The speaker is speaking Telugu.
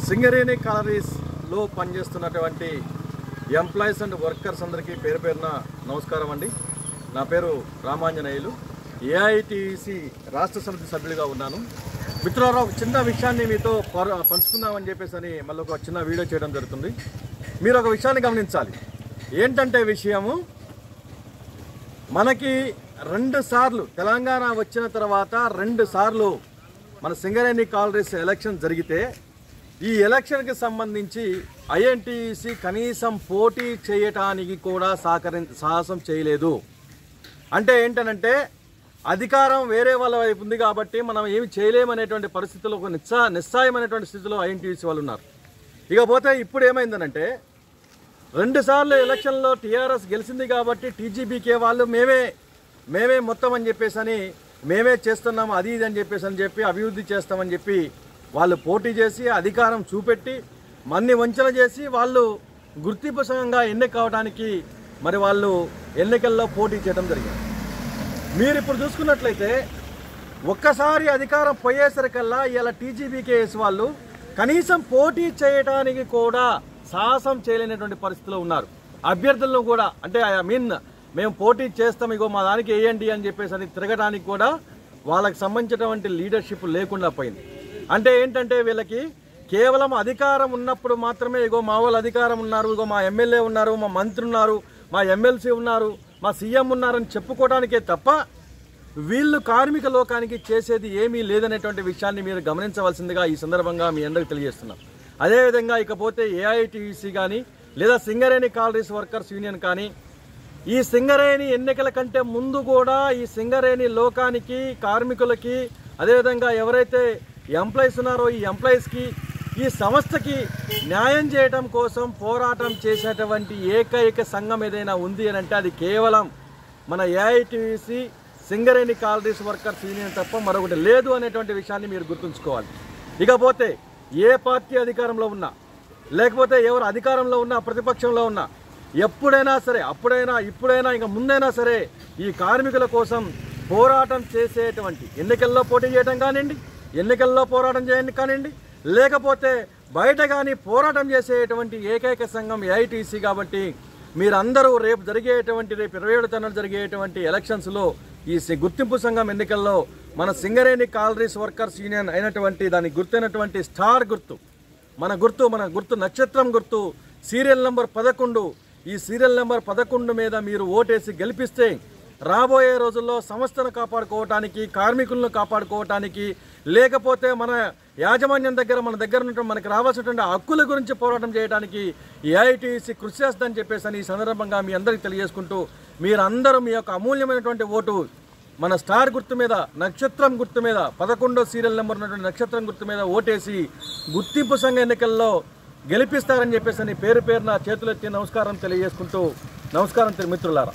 సింగరేణి కాలరీస్లో పనిచేస్తున్నటువంటి ఎంప్లాయీస్ అండ్ వర్కర్స్ అందరికీ పేరు పేరున నమస్కారం అండి. నా పేరు రామాంజనేయులు, ఏఐటీసీ రాష్ట్ర సమితి సభ్యుడిగా ఉన్నాను. మిత్రులారా, ఒక చిన్న విషయాన్ని మీతో పంచుకుందామని చెప్పేసి మళ్ళీ ఒక చిన్న వీడియో చేయడం జరుగుతుంది. మీరు ఒక విషయాన్ని గమనించాలి. ఏంటంటే విషయము, మనకి 2 సార్లు తెలంగాణ వచ్చిన తర్వాత 2 సార్లు మన సింగరేణి కాలరీస్ ఎలక్షన్ జరిగితే ఈ ఎలక్షన్కి సంబంధించి ఐఎన్టీయూసీ కనీసం పోటీ చేయటానికి కూడా సాహసం చేయలేదు. అంటే ఏంటనంటే అధికారం వేరే వాళ్ళ వైపు ఉంది కాబట్టి మనం ఏమి చేయలేమనేటువంటి పరిస్థితుల్లో ఒక నిస్సాయమైనటువంటి స్థితిలో ఐఎన్టీయూసీ వాళ్ళు ఉన్నారు. ఇకపోతే ఇప్పుడు ఏమైందనంటే 2 సార్లు ఎలక్షన్లో టీఆర్ఎస్ గెలిచింది కాబట్టి టీజీబీకే వాళ్ళు మేమే మొత్తం అని చెప్పేసి మేమే చేస్తున్నాము అది ఇది అని చెప్పి అభివృద్ధి చేస్తామని చెప్పి వాళ్ళు పోటీ చేసి అధికారం చూపెట్టి మన్ని వంచన చేసి వాళ్ళు గుర్తింపు సంఘంగా ఎన్నిక కావడానికి మరి వాళ్ళు ఎన్నికల్లో పోటీ చేయడం జరిగింది. మీరు ఇప్పుడు చూసుకున్నట్లయితే ఒక్కసారి అధికారం పోయేసరికల్లా ఇలా టీజీబీకేఎస్ వాళ్ళు కనీసం పోటీ చేయడానికి కూడా సాహసం చేయలేనటువంటి పరిస్థితిలో ఉన్నారు. అభ్యర్థులను కూడా అంటే మేము పోటీ చేస్తాం, ఇగో మా దానికి వేయండి అని చెప్పేసి తిరగడానికి కూడా వాళ్ళకి సంబంధించినటువంటి లీడర్షిప్ లేకుండా పోయింది. అంటే ఏంటంటే వీళ్ళకి కేవలం అధికారం ఉన్నప్పుడు మాత్రమే ఇగో మా వాళ్ళు అధికారం ఉన్నారు, ఇగో మా ఎమ్మెల్యే ఉన్నారు, మా మంత్రి ఉన్నారు, మా ఎమ్మెల్సీ ఉన్నారు, మా సీఎం ఉన్నారని చెప్పుకోవడానికే తప్ప వీళ్ళు కార్మిక లోకానికి చేసేది ఏమీ లేదనేటువంటి విషయాన్ని మీరు గమనించవలసిందిగా ఈ సందర్భంగా మీ అందరికీ తెలియజేస్తున్నాం. అదేవిధంగా ఇకపోతే ఏఐటీయూసీ కానీ లేదా సింగరేణి కాలరీస్ వర్కర్స్ యూనియన్ కానీ ఈ సింగరేణి ఎన్నికల కంటే ముందు కూడా ఈ సింగరేణి లోకానికి కార్మికులకి అదేవిధంగా ఎవరైతే ఎంప్లాయీస్ ఉన్నారో ఈ ఎంప్లాయీస్కి ఈ సంస్థకి న్యాయం చేయడం కోసం పోరాటం చేసేటువంటి ఏకైక సంఘం ఏదైనా ఉంది అని అంటే అది కేవలం మన AITUC Singareni collieries workers union తప్ప మరొకటి లేదు అనేటువంటి విషయాన్ని మీరు గుర్తుంచుకోవాలి. ఇకపోతే ఏ పార్టీ అధికారంలో ఉన్నా లేకపోతే ఎవరు అధికారంలో ఉన్నా ప్రతిపక్షంలో ఉన్నా ఎప్పుడైనా సరే ఇప్పుడైనా ఇంకా ముందైనా సరే ఈ కార్మికుల కోసం పోరాటం చేసేటువంటి ఎన్నికల్లో పోటీ చేయడం కానివ్వండి, ఎన్నికల్లో పోరాటం చేయండి కానివ్వండి, లేకపోతే బయట కానీ పోరాటం చేసేటువంటి ఏకైక సంఘం ఏఐటీసీ. కాబట్టి మీరందరూ రేపు 27 తారీఖున జరిగేటువంటి ఎలక్షన్స్లో ఈ గుర్తింపు సంఘం ఎన్నికల్లో మన సింగరేణి కాలరీస్ వర్కర్స్ యూనియన్ అయినటువంటి దానికి గుర్తైనటువంటి స్టార్ గుర్తు మన గుర్తు నక్షత్రం గుర్తు సీరియల్ నెంబర్ 11 ఈ సీరియల్ నెంబర్ 11 మీద మీరు ఓటేసి గెలిపిస్తే రాబోయే రోజుల్లో సంస్థను కాపాడుకోవటానికి, కార్మికులను కాపాడుకోవటానికి, లేకపోతే మన యాజమాన్యం దగ్గర మనకు రావాల్సినటువంటి హక్కుల గురించి పోరాటం చేయడానికి ఏఐటీసీ కృషి చేస్తుందని చెప్పేసి ఈ సందర్భంగా మీ అందరికీ తెలియజేసుకుంటూ మీరందరూ మీ యొక్క అమూల్యమైనటువంటి ఓటు మన స్టార్ గుర్తు మీద నక్షత్రం గుర్తు మీద 11 సీరియల్ నెంబర్ ఉన్నటువంటి నక్షత్రం గుర్తు మీద ఓటేసి గుర్తింపు సంఘ ఎన్నికల్లో గెలిపిస్తారని చెప్పేసి పేరున చేతులెత్తి నమస్కారం తెలియజేసుకుంటూ నమస్కారం మిత్రులారా.